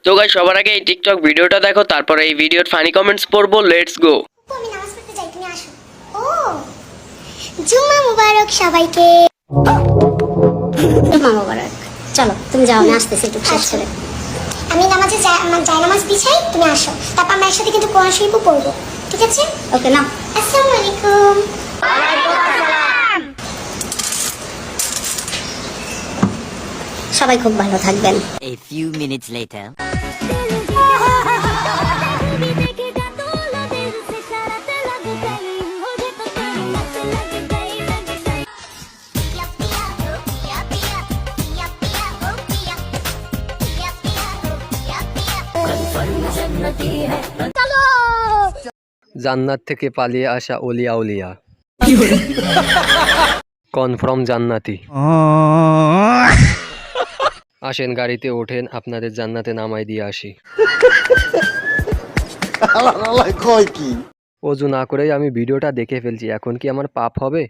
তো গাইস সবার আগে এই টিকটক ভিডিওটা দেখো, তারপরে এই ভিডিওর ফানি কমেন্টস পড়বো। Let's go. আমি নামাজ পড়তে যাই, তুমি আসো। ও জুম্মা মুবারক সবাইকে। জুম্মা মুবারক। চলো তুমি যাও, আমি আসতেছি একটু শেষ করে। আমি নামাজে নামাজ বিছাই, তুমি আসো, তারপর আমরা একসাথে কিন্তু কোরআন শরীফও পড়বো, ঠিক আছে? ওকে নাও। আসসালামু আলাইকুম। সবাই খুব ভালো থাকবেন। A few minutes later. জান্নাত থেকে পালিয়ে আসা ওলিয়া উলিয়া কনফার্ম জান্নাতি। আসেন গাড়িতে ওঠেন, আপনাদের জান্নাতে নামাই দিয়ে আসি। ওযু না করেই আমি ভিডিওটা দেখে ফেলছি, এখন কি আমার পাপ হবে?